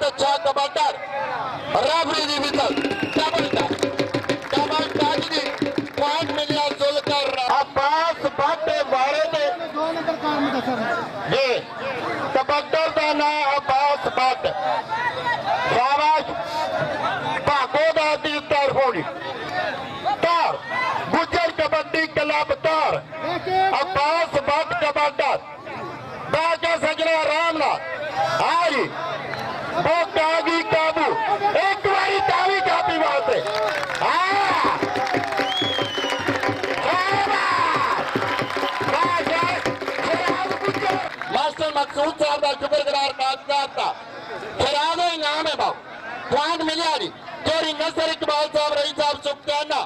अच्छा कबड्डर रेफरी दी विसल डबल टच दी पॉइंट मिलिया जुलकर अब्बास भट्ट वारे ने जी कबड्डर का नाम अब्बास भट्ट शाबाश भागो दा दी तरफ होनी तार गुजर कबड्डी क्लब तार अब्बास भट्ट कबड्डर बाजा सजना आराम ना आई वो कागी काबू एक बारी तावी कापी वास्ते मास्टर मकसूद साहब का शुक्रगुजार कागजात का खिराना इनाम है बाबू पॉइंट मिलिया जी जोरी नसर इकबाल साहब रही साहब सुखचाना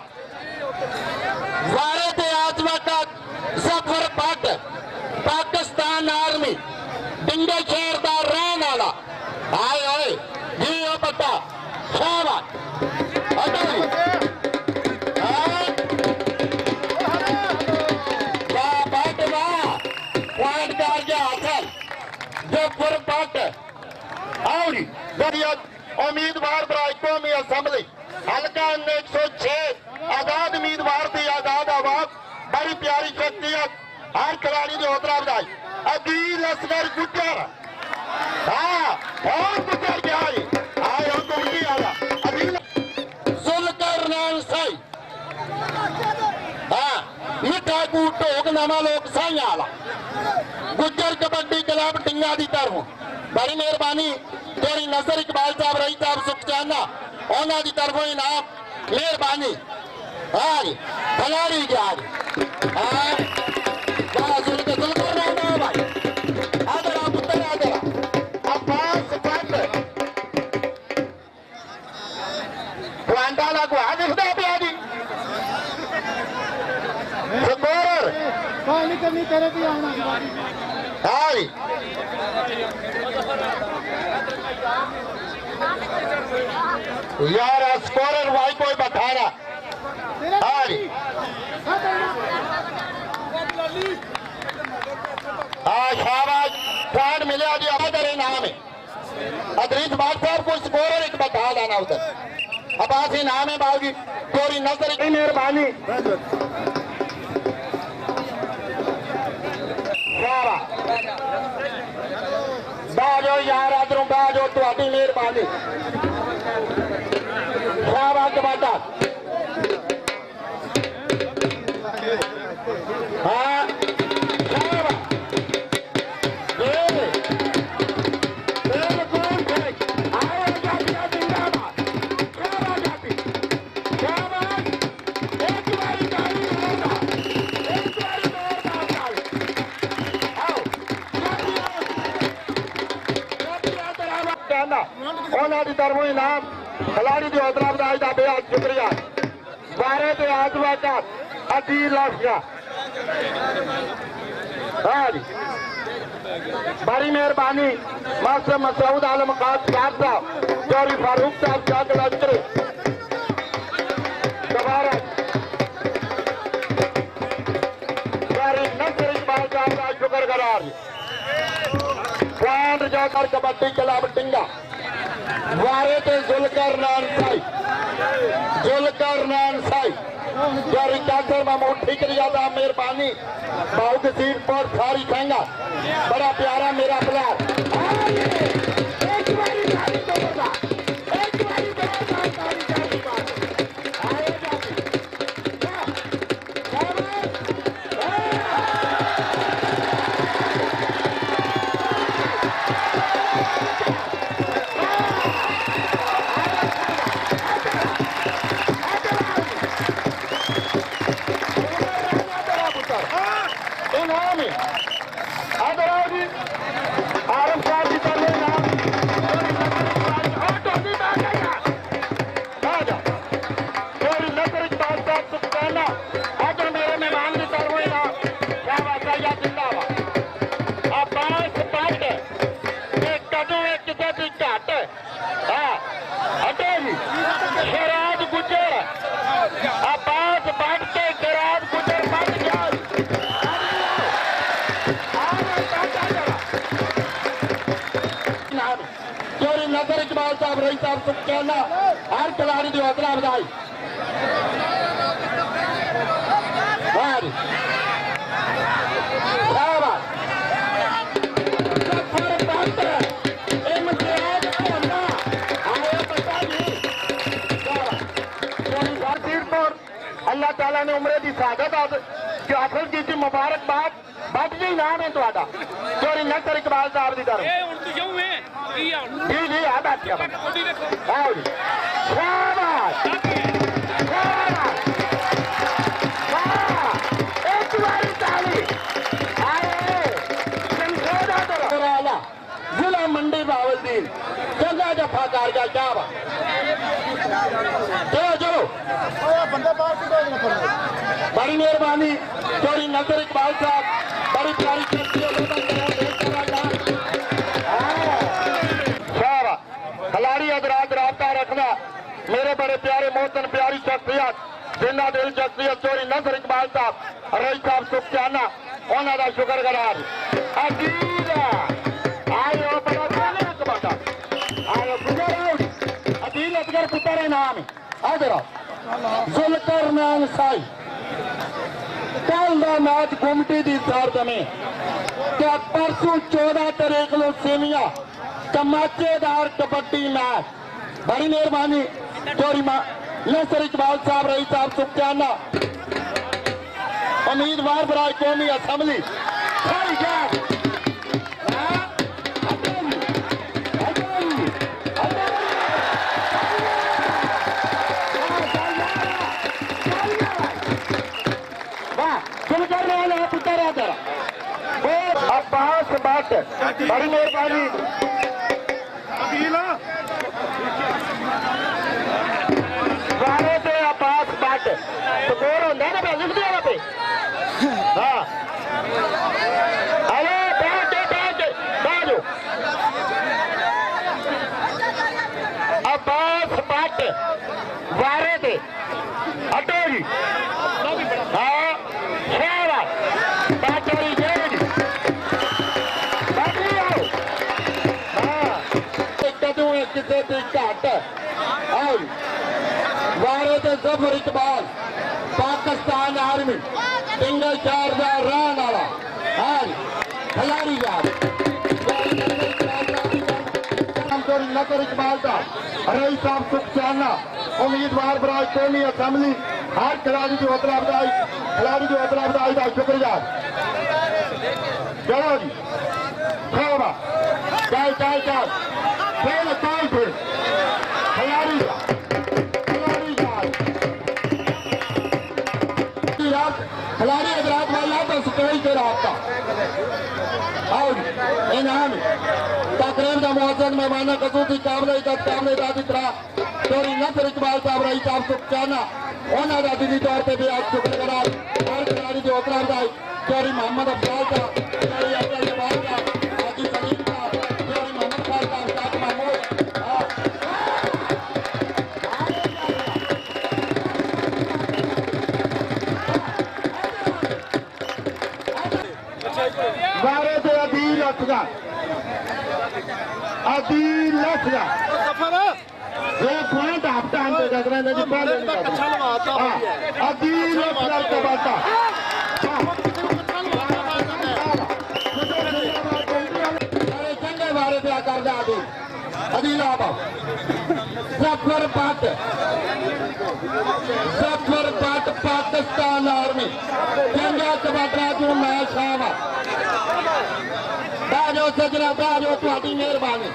वारे थे आजमा का सफर भट्ट पाकिस्तान आर्मी डिंगे शहर का रहने वाला आए आए जी ओ बता शाबाश पॉइंट कर गया हासिल जफर भट्ट आवड़ी उम्मीदवार बराज कौमी असम्बली हल्का 106 आजाद उम्मीदवार की आजाद आवाज बड़ी प्यारी शख्सियत हर खिलाड़ी की हौसला अफजाई अदील असगर गुजर हाँ और गुजर गया आए हमको उल्टी आया अदील जुलकर नाम साई हाँ मिठा कू ढोक नवा लोक साई आला गुजर कबड्डी क्लब टिंगा की तरफ बड़ी मेहरबानी तेरी नजर इकबाल साहब रही साहब सुखचाना उन्होंने की तरफों इनाम मेहरबानी हाँ जी खिलाड़ी गया हाँ करनी करे भी आना यार स्कोरर भाई कोई बताना शाबाश पॉइंट मिले जी अदर इनाम है अदरीस बाग साहब को स्कोरर एक बता देना उधर अब्बास इनाम है बाबू थोड़ी नजर की मेहरबानी बाजो यार अदरों बाजो तुहाडी मेहरबानी शाबाश कबड्डा हाँ उन्होंने तरफों इनाम खिलाड़ी की हौसला अफजाई का बेहद शुक्रिया बारे के आजवा का अदील लाशिया हाँ जी बड़ी मेहरबानी मास्टर मसूद आलम खास साहब चौरी फारूक साहब जाग लश्करी दोबारा नसर इकबाल साहब का शुक्रगुजार पॉइंट जाकर कबड्डी क्लब टिंगा वारे थे जुलकर नान साई जोरी कैंसर मामूद ठीक ज्यादा मेहरबानी बाहू की सीट पर सारी खाएंगा बड़ा प्यारा मेरा प्यार नजर इकबाल साहब रही साहब सुखचाना हर खिलाड़ी की हौसला अफजाई अल्लाह ताला ने उम्रे की शहादत हासिल की मुबारकबाद बच जी नाम है थोड़ा चोरी नसर इकबाल साहब की तरफ जी जी आ बैठिया आओ जी शाबाश एक बारी ताली जिला मंडी बावलदीन जगह जफा कारगा क्या बात चलो चलो बड़ी मेहरबानी चोरी नजर इकबाल साहब बड़ी प्यारी खिलाड़ी हजरात राबता रखना मेरे बड़े प्यारे मोहतन प्यारी शख्सियत जिंदा दिल शख्सियत चोरी नजर इकबाल साहब रई साहब सुखचाना उन्होंने शुक्रगुजार अदील असगर पुत्र नाम है जुल्करनैन साई कल का मैच गुमटी की दर्द में क्या परसों 14 तारीख को सेमिया धमाकेदार कबड्डी मैच बड़ी मेहरबानी चोरी नसर इकबाल साहब रही साहब सुखचाना उम्मीदवार बराए कौमी असम्बली अब्बास भट्ट बड़ी मेहरबानी वारे से अब्बास भट्ट स्कोर होता है ना मैं लिख दिया पे हाँ अरे बैठ जाओ अब्बास भट्ट वारे से हटो जी हाँ शाबाश बाचोरी किसी की घट आओ वारे ते जफर इकबाल पाकिस्तान आर्मी सिंगल चार का रहने वाला हाँ खिलाड़ी यार नसर इकबाल का रई साहब सुखचाना उम्मीदवार बराए कौमी असम्बली हर खिलाड़ी की हौसला अफजाई का शुक्रगुजार चलो जी चल खिलाड़ी हजरात वाला तो स्टेज पे रहा और इनाम तकरीब का मौजूद मेहमान कसूती काबले दादी तरह चोरी नसर इकबाल साहब रही साहब सुखचाना उन्होंने दिली तौर पर भी आज शुक्रगुजार हर खिलाड़ी की हौसला अफजाई चोरी मोहम्मद अफजाल का चोरी अफजल जमाल का हाजी सलीम का चोरी मोहम्मद खान का उस्ताद महमूद वारे से अदील असगर ये पॉइंट हफ्ता हम देख रहे हैं जी पहले अदील असगर का बाता चंगे वारे पे आकर जा दी अदील आबा जफर भट्ट पाकिस्तान आर्मी चंगा कबड्डी जो मैच आवा बाजो सजना बाजो थोड़ी मेहरबानी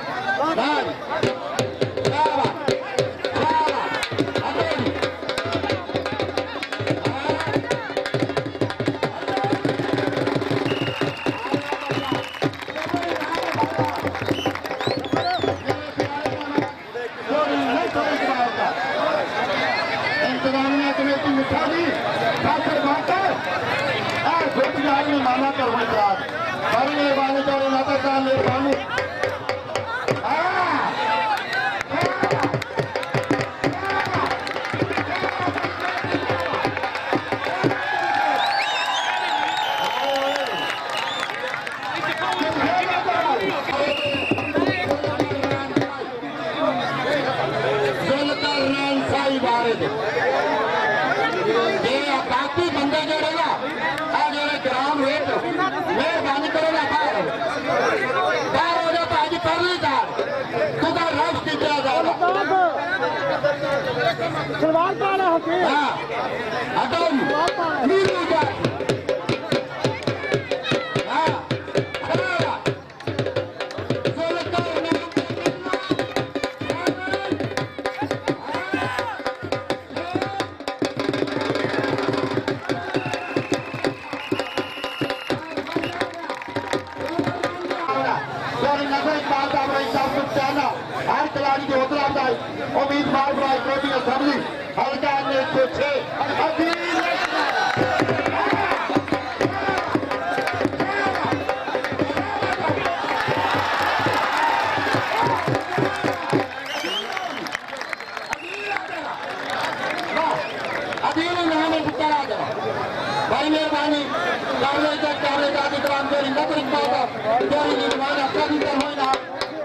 इंतजामिया कमेटी मिठा जी माना करो बड़ी मेहरबानी चौड़ी माता साहब मेहरबानी सलवार पाना होती है। हाँ हटाओ नीलू जा हाँ खड़ा सोलकर हर खिलाड़ी की हौसला अफजाई उम्मीदवार बनाई कौमी असेंबली हल्का 106 भाई मेहरबानी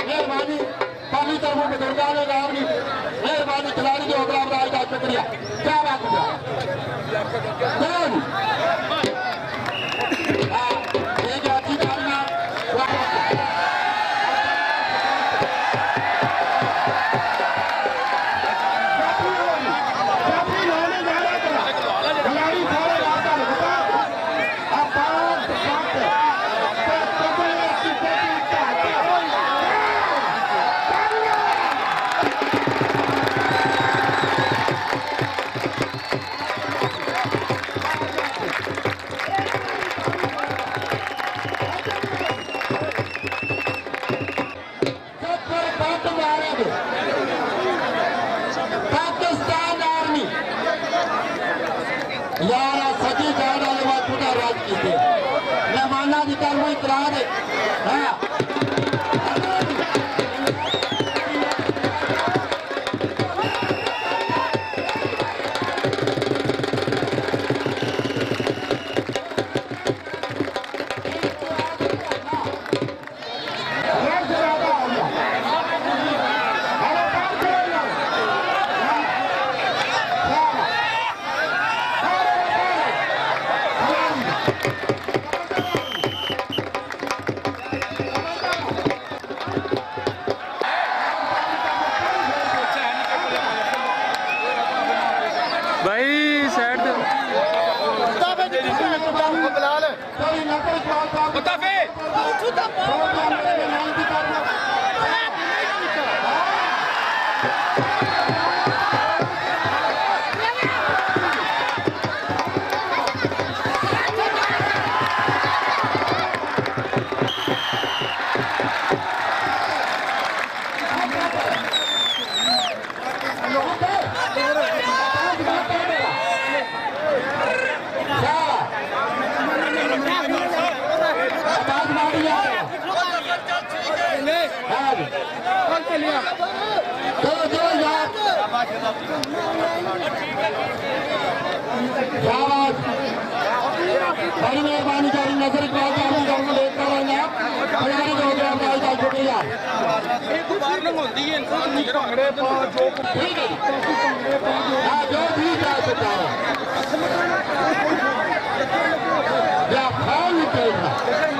मेहरबानी खाली तरफों बुजुर्गान मेहरबानी खिलाड़ी के हौसला अफजाई का शुक्रिया। क्या बात है एक अच्छी तालियां पाकिस्तान आर्मी यार सजी जान वाले बात खुदा राज की थे मेहमाना की कार्रवाई करा दे हाँ भाई साइड बड़ी मेहरबानी करी नजर देखता रहना शुक्रिया जो भी जा सकता है या खान निकलना